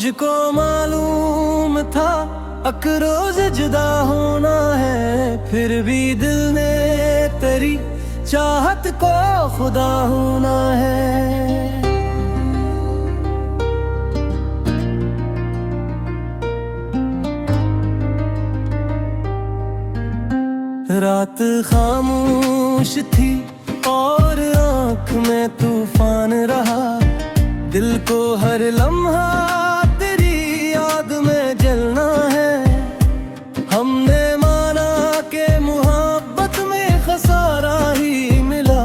मुझको मालूम था अकरोज जुदा होना है, फिर भी दिल ने तेरी चाहत को खुदा होना है। रात खामोश थी और आँख में तूफान रहा, दिल को हर लम्हा तेरी याद में जलना है। हमने माना के मोहब्बत में खसारा ही मिला,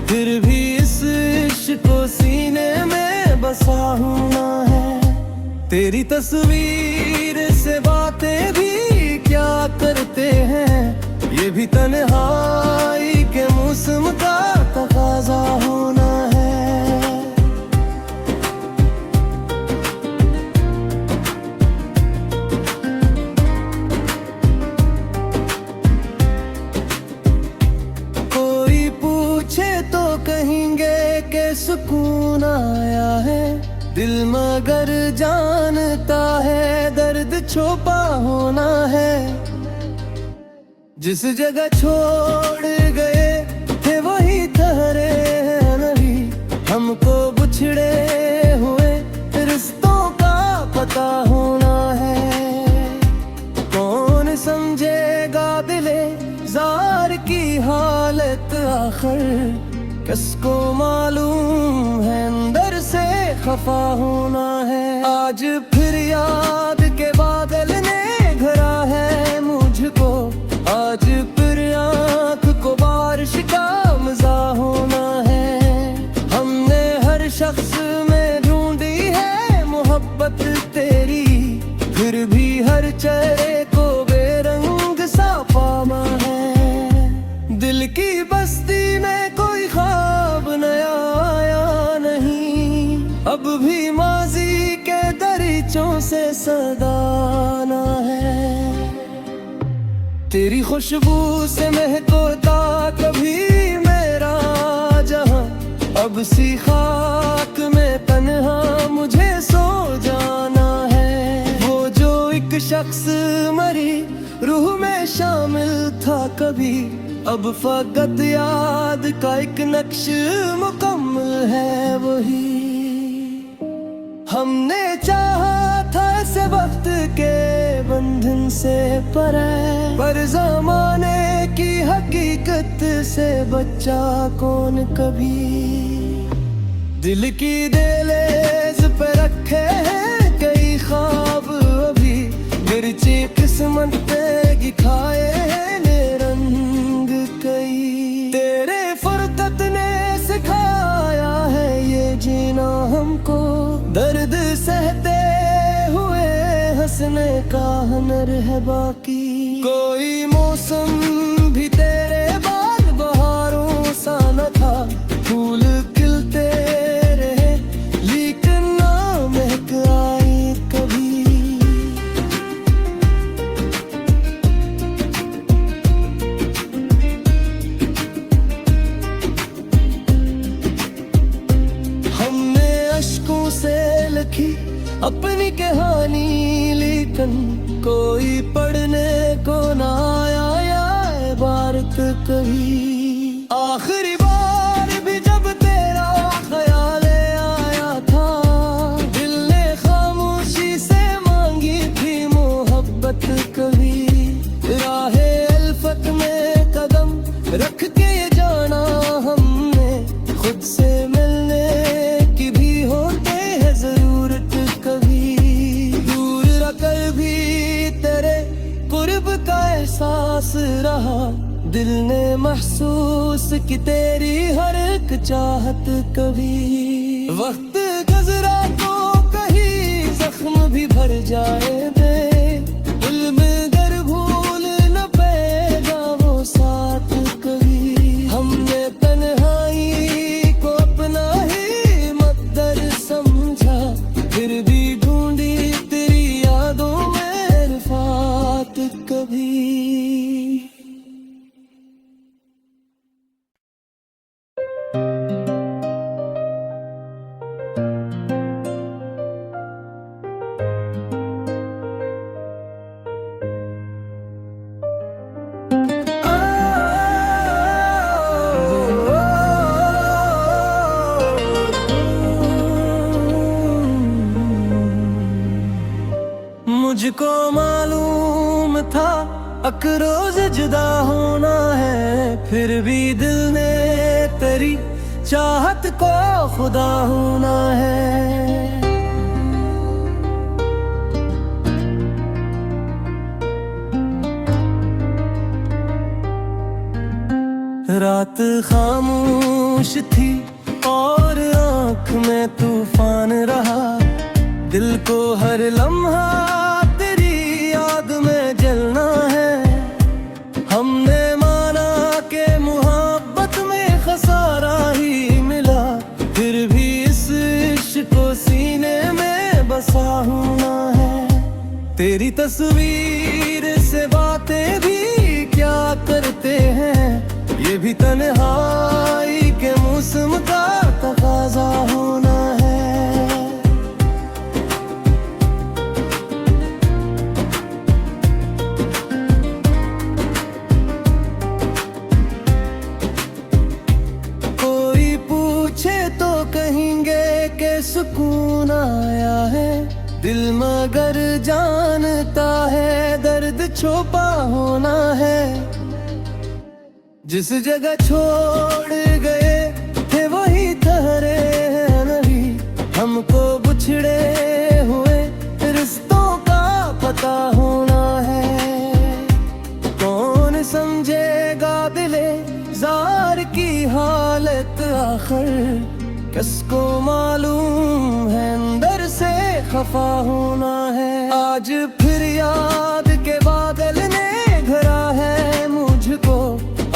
फिर भी इस इश्क को सीने में बसा होना है। तेरी तस्वीर से बातें भी क्या करते हैं, ये भी तन्हाई के मौसम का तकाजा होना है। कोई पूछे तो कहेंगे कि सुकून आया है, दिल मगर जानता है दर्द छुपा होना है। जिस जगह छोड़ गए थे वही ठहरे हैं नहीं, हमको बिछड़े हुए रिश्तों का पता होना है। कौन समझेगा दिले जार की हालत आखिर, किसको मालूम है अंदर से खफा होना है। आज फिर याद के बादल ने घरा है मुझको, आज फिर आँख को बारिश का मजा होना है। हमने हर शख्स में ढूंढी है मोहब्बत तेरी, फिर भी हर चेहरे को बेरंग सा पामा है। दिल की बस्ती में कोई ख्वाब नया आया नहीं, अब भी माजी के दरीचों से सदाना है। तेरी खुशबू से महकता कभी मेरा जहां, अब सी खाक में तन्हा मुझे सो जाना है। वो जो एक शख्स मरी रूह में शामिल था कभी, अब फकत याद का एक नक्श मुकम्मल है वही। हमने चाहा था ऐसे वक्त के बंधन से पर ज़माने की हकीकत से बच्चा कौन कभी। दिल की दहलीज पे रखे हैं कई ख्वाब अभी, मिर्ची किस्मत पे खाए हैं रंग कई। तेरे फुर्सत ने सिखाया है ये जीना हमको, दर्द सहते हुए हंसने का हुनर है बाकी। कोई मौसम भी तेरे बाद बहारों सा न था, फूल खिलते रहे लेकिन ना महक आई कभी। हमने अश्कों से लिखी अपनी कहानी, लेकिन कोई पढ़ने को ना आया या इबारत कही। आखिरी बार भी जब तेरा ख्याल आया था, दिल ने खामोशी से मांगी थी मोहब्बत कभी। राहे अल्फत में कदम रख के जाना हमने, खुद से मिलने की भी होते है जरूरत कभी। दूर रखकर भी तेरे कुर्ब का एहसास रहा, दिल ने महसूस की तेरी हर एक चाहत कभी। वक्त गुजरा तो कहीं जख्म भी भर जाए दे, दिल में गर भूल न पेगा वो साथ कभी। हमने तन्हाई को अपना ही मकदर समझा, फिर भी ढूंढी तेरी यादों में रिफात कभी। लाख रोज जुदा होना है, फिर भी दिल ने तेरी चाहत को खुदा होना है। रात खामोश थी और आँख में तूफान रहा, दिल को हर लम्हा तेरी याद में जलना है। हमने माना कि मोहब्बत में खसारा ही मिला, फिर भी इस इश्क को सीने में बसा होना है। तेरी तस्वीर से बातें भी क्या करते हैं, ये भी तन्हाई के मौसम का तकाजा होना है। कोई पूछे तो कहेंगे कि सुकून आया है, दिल मगर जानता है दर्द छुपा होना है। जिस जगह छोड़ गए थे वही ठहरे हैं नहीं, हमको बिछड़े हुए रिश्तों का पता होना है। कौन समझेगा दिले जार की हालत आखिर, किसको मालूम है अंदर से खफा होना है। आज फिर याद के बादल ने घरा है मुझको,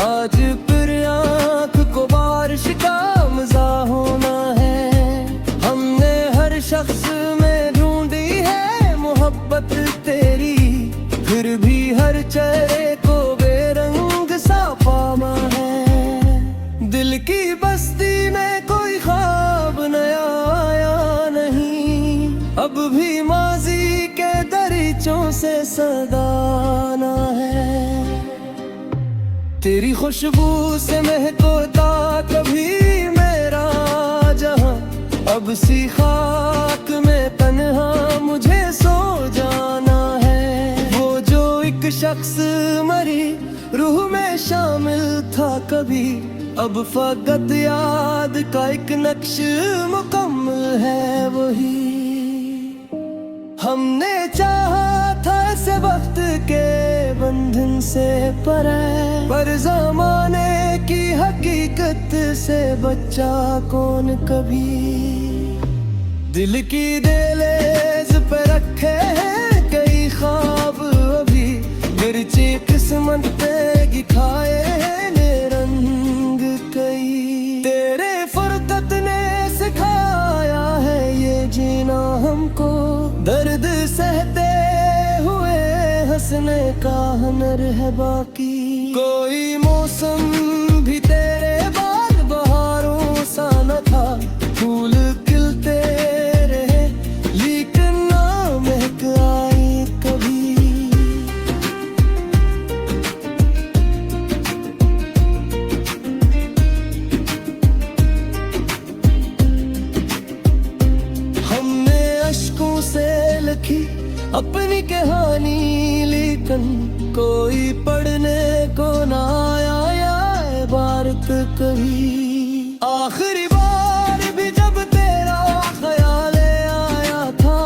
आज फिर आँख को बारिश का मजा होना है। हमने हर शख्स में ढूंढी है मोहब्बत तेरी, फिर भी हर चेहरे को बेरंग सा पामा है। दिल की बस्ती में कोई ख्वाब नया आया नहीं, अब भी माजी के दरीचों से सदाना है। तेरी खुशबू से महकता कभी मेरा जहां, अब सी खाक में तन्हा मुझे सो जाना है। वो जो एक शख्स मरी रूह में शामिल था कभी, अब फकत याद का एक नक्श मुकम्मल है वही। हमने चाहा था से वक्त के बंधन से पर ज़माने की हकीकत से बच्चा कौन कभी। दिल की दहलीज पे रखे हैं कई ख्वाब अभी, मिर्ची किस्मत पे खाए हैं रंग कई। तेरे फुर्सत ने सिखाया है ये जीना हमको, दर्द सहते हुए हंसने का हुनर है बाकी। कोई मौसम भी तेरे बाद बहारों सा न था, फूल खिलते रहे लेकिन ना महक आई कभी। हमने अश्कों से लिखी अपनी कहानी, लेकिन कोई पढ़ने को ना आया इबारत कभी। आखिरी बार भी जब तेरा ख्याल आया था,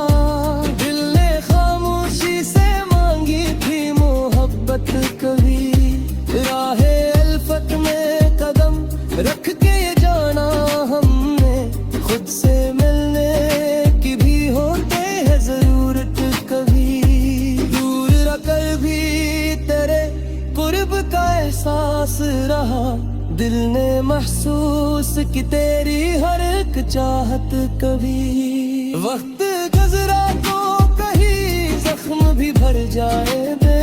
दिल ने खामोशी से मांगी थी मोहब्बत कभी। राहे अल्फत में कदम रख के जाना हमने, खुद से मिलने की भी होते है जरूरत कभी। दूर रखकर भी तेरे कुर्ब का एहसास रहा, दिल ने महसूस की तेरी हर एक चाहत कभी। वक्त गुजरा तो कहीं जख्म भी भर जाए बे,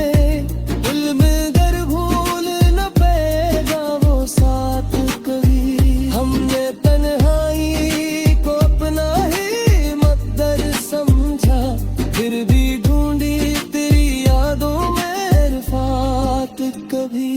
दिल में दर भूल न पेगा वो साथ कभी। हमने तन्हाई को अपना ही मकदर समझा, फिर भी ढूंढी तेरी यादों में रिफात कभी।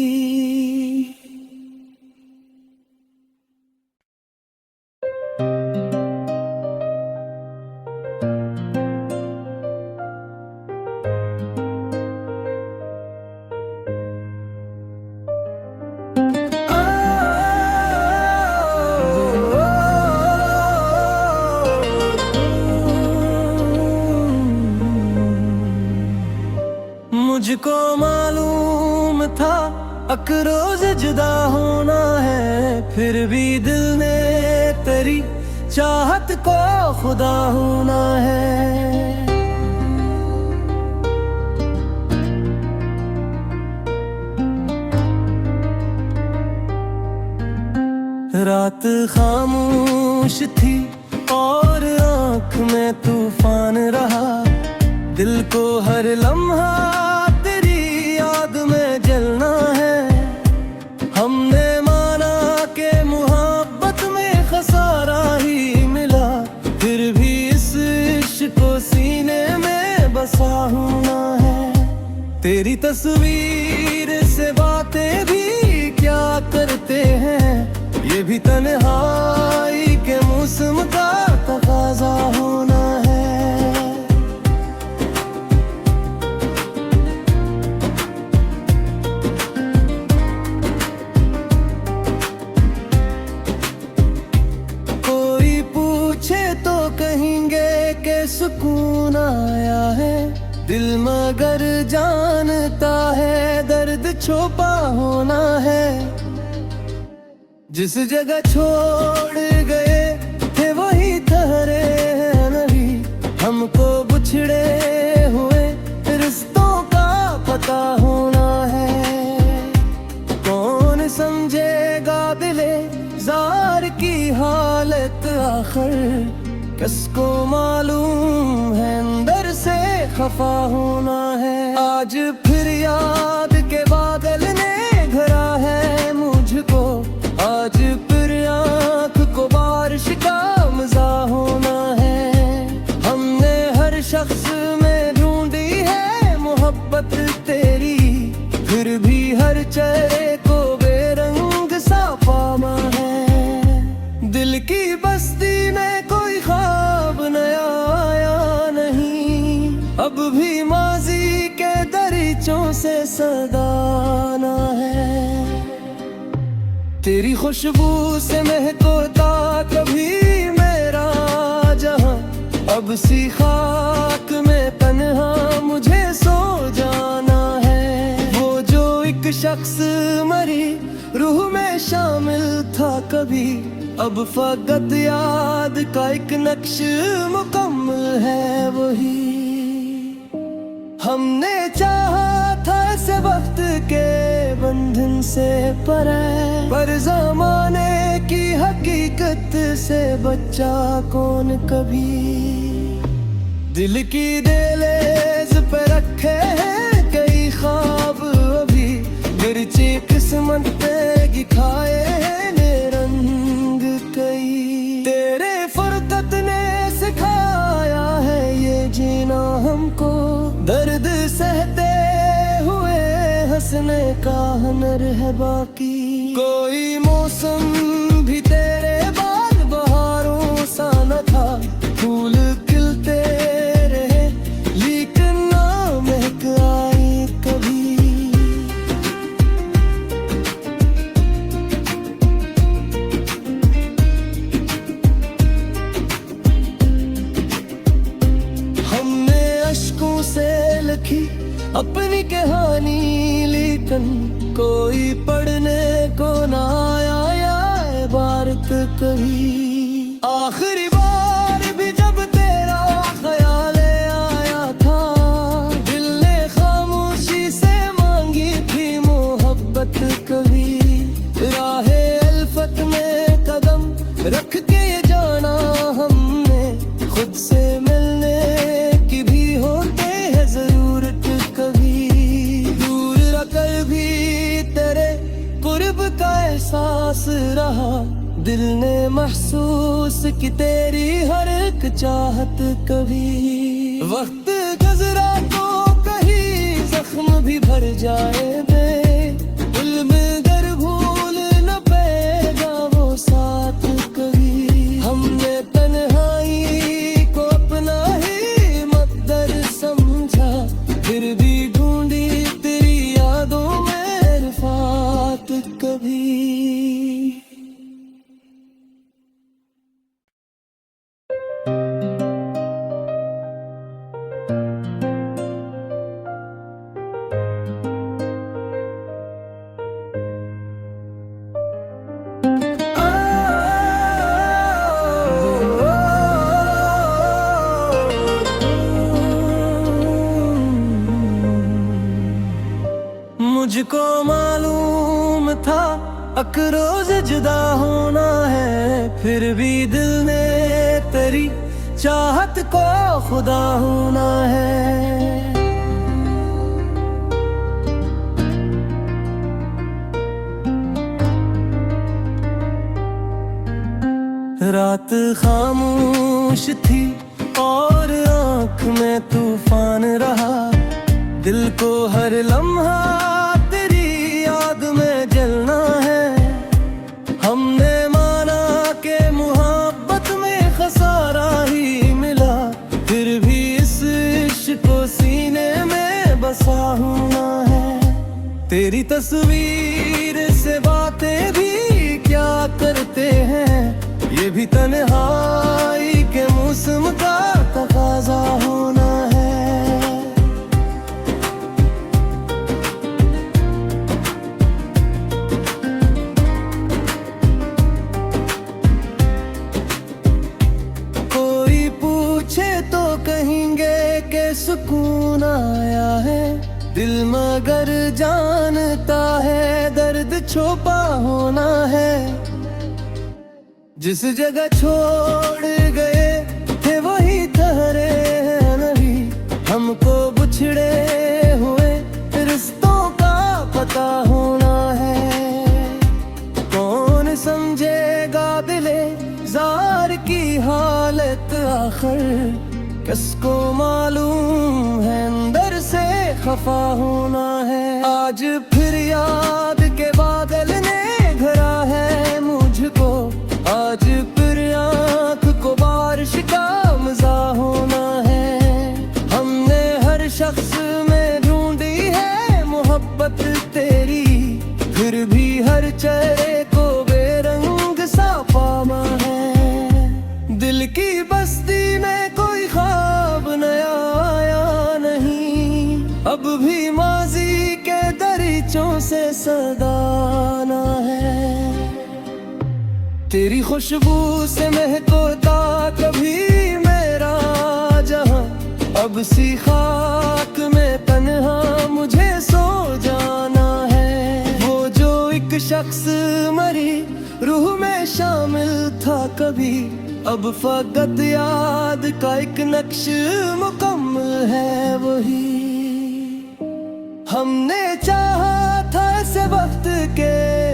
मुझको मालूम था अकरोज जुदा होना है, फिर भी दिल ने तेरी चाहत को खुदा होना है। रात खामोश थी और आँख में तूफान रहा, दिल को हर लम्हा तेरी याद में जलना है। हमने माना के मोहब्बत में खसारा ही मिला, फिर भी इस इश्क को सीने में बसा होना है। तेरी तस्वीर से बातें भी क्या करते हैं, ये भी तन्हाई के मौसम का तकाजा होना है। कोई पूछे तो कहेंगे कि सुकून आया है, दिल मगर जानता है दर्द छुपा होना है। जिस जगह छोड़ गए थे वही ठहरे हैं नहीं, हमको बिछड़े हुए रिश्तों का पता होना है। कौन समझेगा दिले जार की हालत आखिर, किसको मालूम है अंदर से खफा होना है। आज फिर याद के बादल ने घरा है मुझको, आज फिर आँख को बारिश का मजा होना है। हमने हर शख्स में ढूंढी है मोहब्बत तेरी, फिर भी हर चेहरे को बेरंग सा पामा है। दिल की बस्ती में कोई ख्वाब नया आया नहीं, अब भी माजी के दरीचों से सदाना है। तेरी खुशबू से महकता कभी मेरा जहां, अब सी खाक में तन्हा मुझे सो जाना है। वो जो एक शख्स मरी रूह में शामिल था कभी, अब फकत याद का एक नक्श मुकम्मल है वही। हमने चाहा था से वक्त के बंधन से पर ज़माने की हकीकत से बच्चा कौन कभी। दिल की दहलीज पे रखे हैं कई ख्वाब अभी, मिर्ची किस्मत पे खाए हैं निरंग कई। तेरे फुरकत ने सिखाया है ये जीना हमको, दर्द सहते हुए हंसने का हुनर है बाकी। कोई मौसम भी तेरे बाद बहारों सा न था, फूल खिलते रहे लेकिन ना महक आई कभी। हमने अश्कों से लिखी अपनी कहानी, लेकिन कोई पढ़ने को ना आया इबारत कभी। आखिरी बार भी जब तेरा ख्याल आया था, दिल ने खामोशी से मांगी थी मोहब्बत कभी। राहे अल्फत में कदम रख के ये जाना हमने, खुद से मिलने की भी होते है जरूरत कभी। दूर रखकर भी तेरे कुर्ब का एहसास रहा, दिल ने महसूस की तेरी हर एक चाहत कभी। वक्त गुजरा तो कहीं जख्म भी भर जाए बे, दिल में गर भूल न पेगा वो साथ कभी। हमने तन्हाई को अपना ही मकदर समझा, फिर भी ढूंढी तेरी यादों में रिफात कभी। मुझको मालूम था अकरोज जुदा होना है, फिर भी दिल ने तेरी चाहत को खुदा होना है। रात खामोश थी और आँख में तूफान रहा, दिल को हर लम्हा तेरी याद में जलना है। हमने माना के मोहब्बत में खसारा ही मिला, फिर भी इस इश्क को सीने में बसा होना है। तेरी तस्वीर से बातें भी क्या करते हैं, ये भी तन्हाई के मौसम का तकाजा होना है। कोई पूछे तो कहेंगे कि सुकून आया है, दिल मगर जानता है दर्द छुपा होना है। जिस जगह छोड़ गए थे वही ठहरे हैं नहीं, हमको बिछड़े हुए रिश्तों का पता होना है। कौन समझेगा दिले जार की हालत आखिर, किसको मालूम है अंदर से खफा होना है। आज फिर याद के बादल ने घरा है मुझको, आज फिर आँख को बारिश का मजा होना है। हमने हर शख्स में ढूंढी है मोहब्बत तेरी, फिर भी हर चेहरे को बेरंग सा पामा है। दिल की बस्ती में कोई ख्वाब नया आया नहीं, अब भी माजी के दरीचों से सदाना है। तेरी खुशबू से महकता कभी मेरा जहां, अब सी खाक में तन्हा मुझे सो जाना है। वो जो एक शख्स मरी रूह में शामिल था कभी, अब फकत याद का एक नक्श मुकम्मल है वही। हमने चाहा था ऐसे वक्त के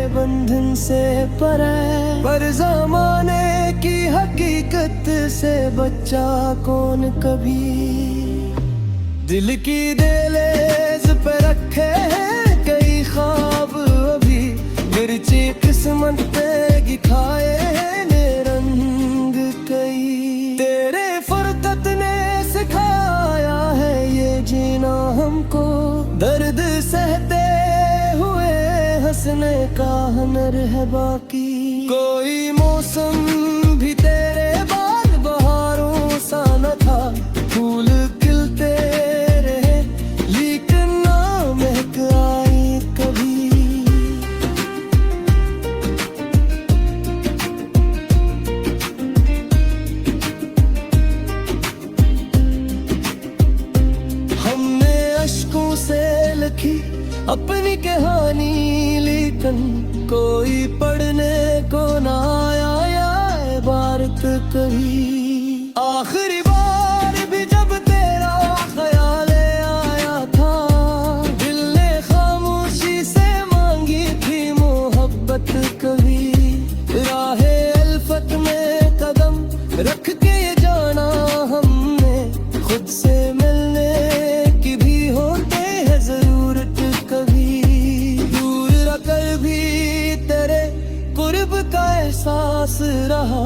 बंधन से पर ज़माने की हकीकत से बच्चा कौन कभी। दिल की दहलीज पे रखे हैं कई ख्वाब अभी, मिर्ची किस्मत पे खाए हैं निरंग कई। तेरे फुरकत ने सिखाया है ये जीना हमको, दर्द सहते हुए हंसने का हुनर है बाकी। कोई मौसम भी तेरे बाद बहारों सा न था, फूल खिलते रहे लेकिन ना महक आई कभी। हमने अश्कों से लिखी अपनी कहानी, लेकिन कोई पढ़ने को ना आया या इबारत कही। आखिरी बार भी जब तेरा ख्याल आया था, दिल ने खामोशी से मांगी थी मोहब्बत कभी। राहे अल्फत में कदम रख के ये जाना हमने, खुद से मिलने की भी होते है जरूरत कभी। दूर रखकर भी तेरे कुर्ब का एहसास रहा,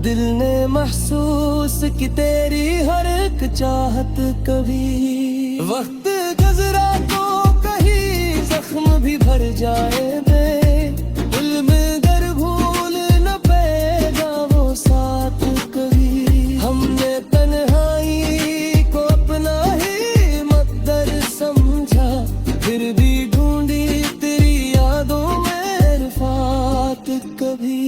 दिल ने महसूस की तेरी हर एक चाहत कभी। वक्त गुजरा तो कहीं जख्म भी भर जाए बे, दिल में दर भूल न पेगा वो साथ कभी। हमने तन्हाई को अपना ही मकदर समझा, फिर भी ढूंढी तेरी यादों में रिफात कभी।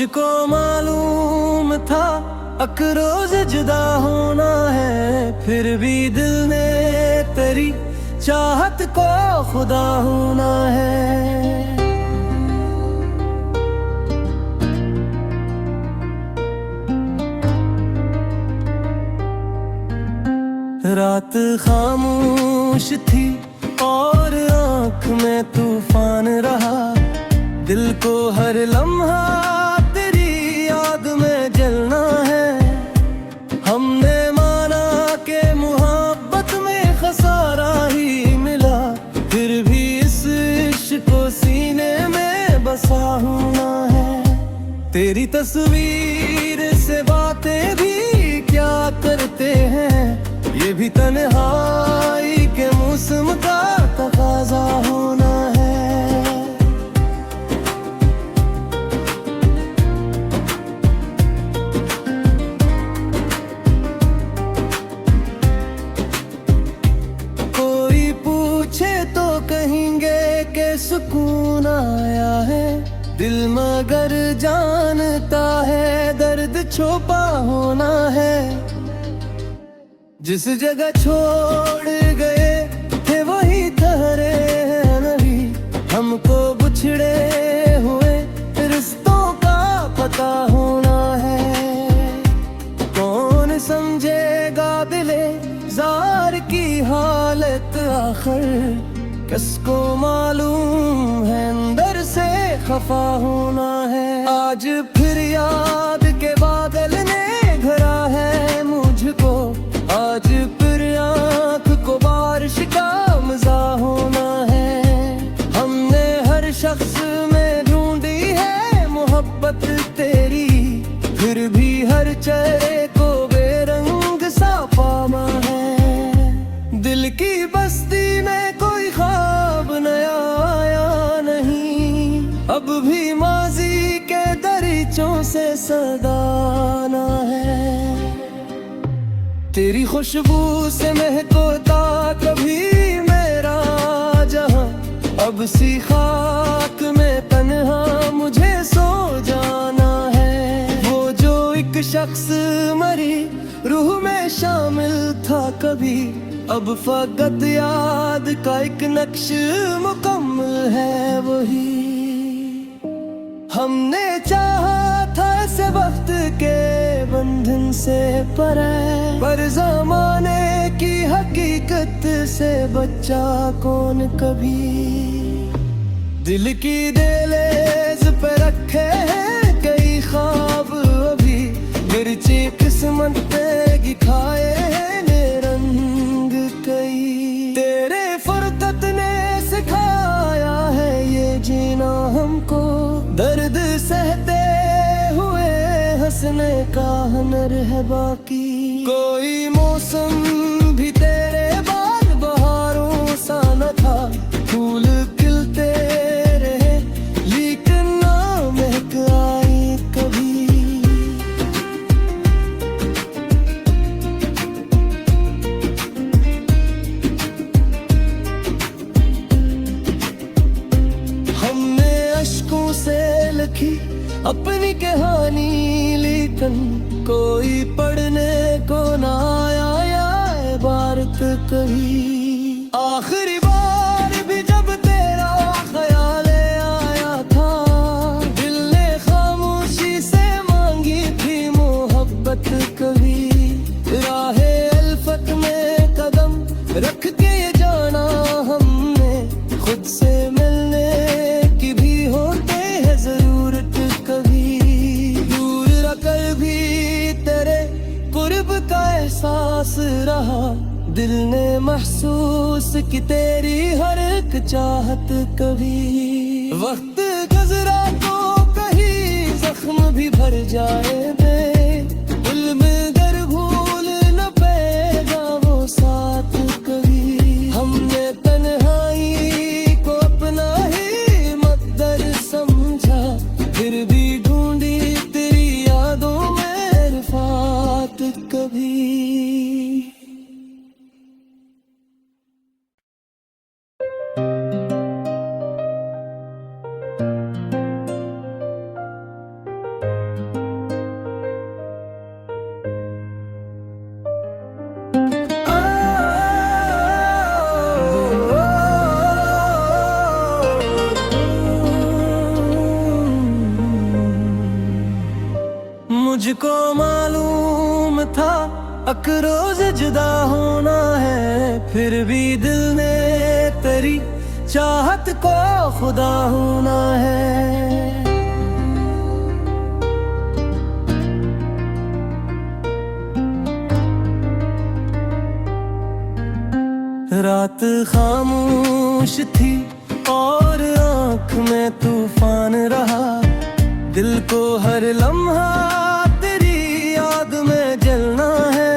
मुझको मालूम था अकरोज जुदा होना है, फिर भी दिल ने तेरी चाहत को खुदा होना है। रात खामोश थी और आँख में तूफान रहा, दिल को हर लम्हा तेरी याद में जलना है। हमने माना के मोहब्बत में खसारा ही मिला, फिर भी इस इश्क को सीने में बसा होना है। तेरी तस्वीर से बातें भी क्या करते हैं, ये भी तन्हाई के मौसम का तकाजा होना है। कोई पूछे तो कहेंगे कि सुकून आया है, दिल मगर जानता है दर्द छुपा होना है। जिस जगह छोड़ गए थे वही ठहरे हैं नहीं, हमको बिछड़े हुए रिश्तों का पता होना है। कौन समझेगा दिले जार की हालत आखिर, किसको मालूम है अंदर से खफा होना है। आज फिर याद के बादल ने घरा है मुझको, आज फिर आँख को बारिश का मजा होना है। हमने हर शख्स में ढूंढी है मोहब्बत तेरी, फिर भी हर चेहरे को बेरंग सा पामा है। दिल की बस्ती में कोई ख्वाब नया आया नहीं, अब भी माजी के दरीचों से सदाना है। तेरी खुशबू से महकता कभी मेरा जहां, अब सी खाक में तन्हा मुझे सो जाना है। वो जो एक शख्स मरी रूह में शामिल था कभी, अब फकत याद का एक नक्श मुकम्मल है वही। हमने चाहा था से वक्त के बंधन से पर ज़माने की हकीकत से बच्चा कौन कभी। दिल की दहलीज पे रखे हैं कई ख्वाब अभी, मिर्ची किस्मत पे खाए हैं रंग कई। तेरे फुर्सत ने सिखाया है ये जीना हमको, दर्द सहते हुए हंसने का हुनर है बाकी। कोई मौसम भी तेरे बाद बहारों सा न था, फूल खिलते रहे लेकिन ना महक आई कभी। हमने अश्कों से लिखी अपनी कहानी, लेकिन कोई पढ़ने को ना आया इबारत कभी। आखिरी बार भी जब तेरा ख्याल आया था, दिल ने खामोशी से मांगी थी मोहब्बत कभी। राहे अल्फत में कदम रख के ये जाना हमने, खुद से मिलने की भी होते है जरूरत कभी। दूर रखकर भी तेरे कुर्ब का एहसास रहा, दिल ने महसूस की तेरी हर एक चाहत कभी। वक्त गुजरा तो कहीं जख्म भी भर जाए दे, दिल में दर भूल न पेगा वो साथ कभी। हमने तन्हाई को अपना ही मकदर समझा, फिर भी ढूंढी तेरी यादों में रिफात कभी। मुझको मालूम था अकरोज जुदा होना है, फिर भी दिल ने तेरी चाहत को खुदा होना है। रात खामोश थी और आँख में तूफान रहा, दिल को हर लम्हा तेरी याद में जलना है।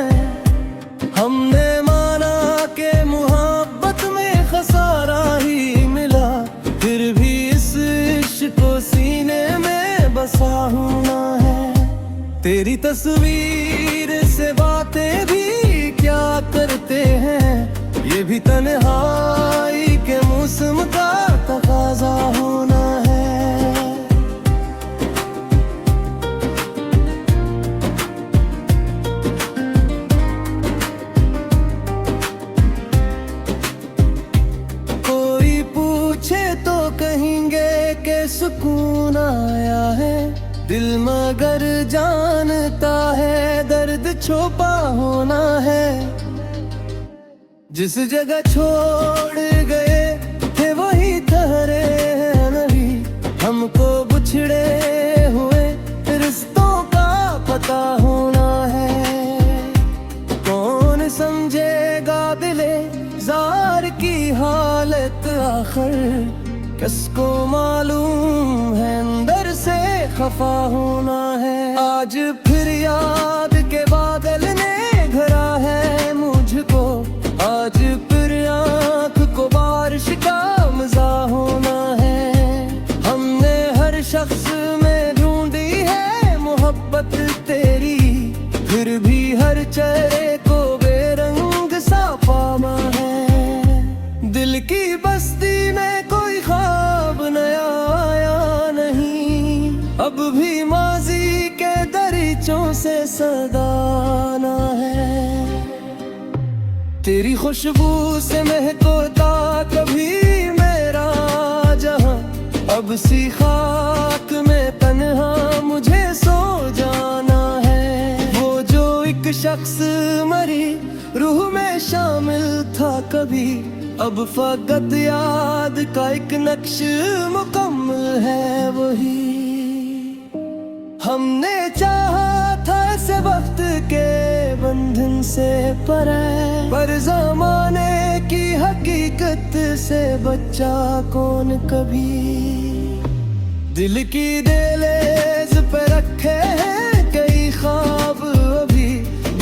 हमने माना कि मोहब्बत में खसारा ही मिला, फिर भी इस इश्क को सीने में बसा होना है। तेरी तस्वीर से बातें भी क्या करते हैं, ये भी तन्हाई के मौसम का तकाजा होना है। कोई पूछे तो कहेंगे कि सुकून आया है, दिल मगर जानता है दर्द छुपा होना है। जिस जगह छोड़ गए थे वही ठहरे हैं नबी, हमको बिछड़े हुए रिश्तों का पता होना है। कौन समझेगा दिले जार की हालत आखिर, किसको मालूम है अंदर से खफा होना है। आज फिर याद के बादल ने घरा है मुझको, आज फिर आँख को बारिश का मजा होना है। हमने हर शख्स में ढूंढी है मोहब्बत तेरी, फिर भी हर चेहरे को बेरंग सा पामा है। दिल की बस्ती में कोई ख्वाब नया आया नहीं, अब भी माजी के दरीचों से सदाना है। तेरी खुशबू से महकता कभी मेरा जहां, अब सी खाक में तन्हा मुझे सो जाना है। वो जो एक शख्स मरी रूह में शामिल था कभी, अब फकत याद का एक नक्श मुकम्मल है वही। हमने चाहा था से वक्त के बंधन से पर ज़माने की हकीकत से बच्चा कौन कभी। दिल की दहलीज पे रखे हैं कई ख्वाब अभी,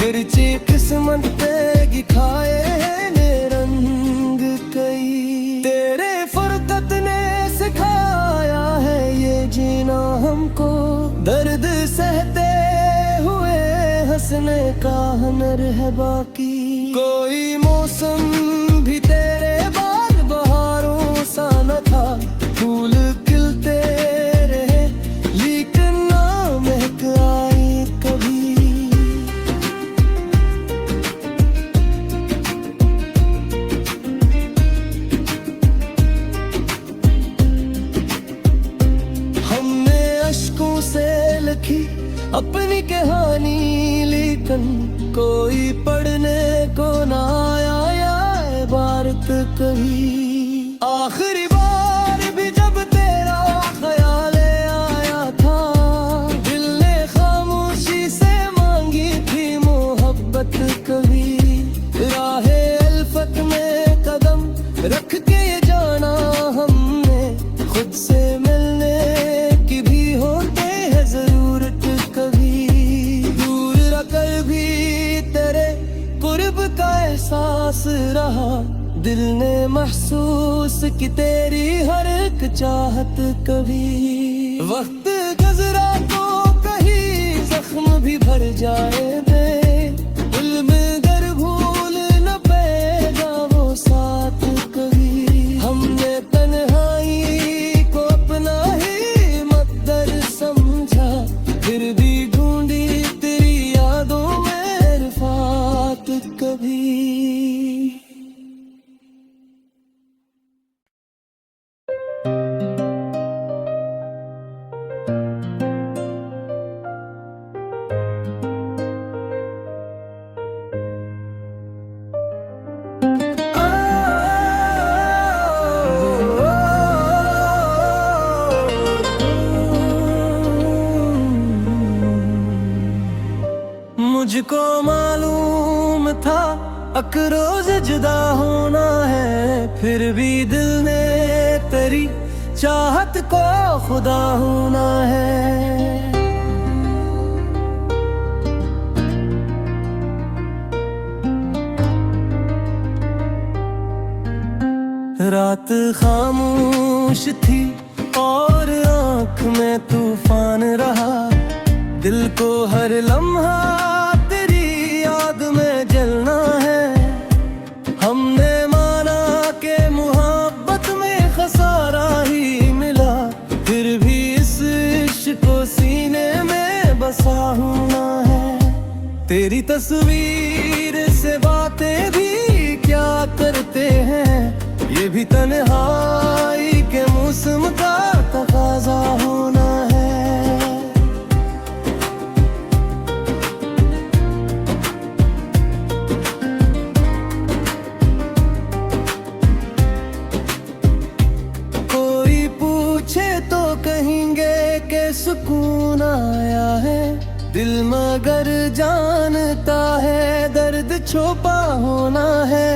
मिर्ची किस्मत पे खाए हैं रंग कई। तेरे फुरकत ने सिखाया है ये जीना हमको, दर्द सहते हुए हंसने का हुनर है बाकी। कोई मौसम भी तेरे बाद बहारों सा न था, फूल खिलते रहे लेकिन ना महक आई कभी। हमने अश्कों से लिखी अपनी कहानी, लेकिन कोई पढ़ने को ना आया इबारत कभी। आखिरी बार भी जब तेरा ख्याल आया था, दिल ने खामोशी से मांगी थी मोहब्बत कभी। राहे अल्फत में कदम रख के ये जाना हमने, खुद से मिलने की भी होते है जरूरत कभी। दूर रखकर भी तेरे कुर्ब का एहसास रहा, दिल ने महसूस की तेरी हर एक चाहत कभी। वक्त गुजरा तो कहीं जख्म भी भर जाए दे, इल्म गर भूल न पेगा वो साथ कभी। हमने तन्हाई को अपना ही मकदर समझा, फिर भी ढूंढी तेरी यादों में रिफात कभी। मुझको मालूम था अकरोज जुदा होना है, फिर भी दिल ने तेरी चाहत को खुदा होना है। रात खामोश थी और आँख में तूफान रहा, दिल को हर लम्हा तेरी याद में जलना है। हमने माना के मोहब्बत में खसारा ही मिला, फिर भी इस इश्क को सीने में बसा होना है। तेरी तस्वीर से बातें भी क्या करते हैं, ये भी तन्हाई के मौसम का तकाजा होना है। कोई पूछे तो कहेंगे कि सुकून आया है, दिल मगर जानता है दर्द छुपा होना है।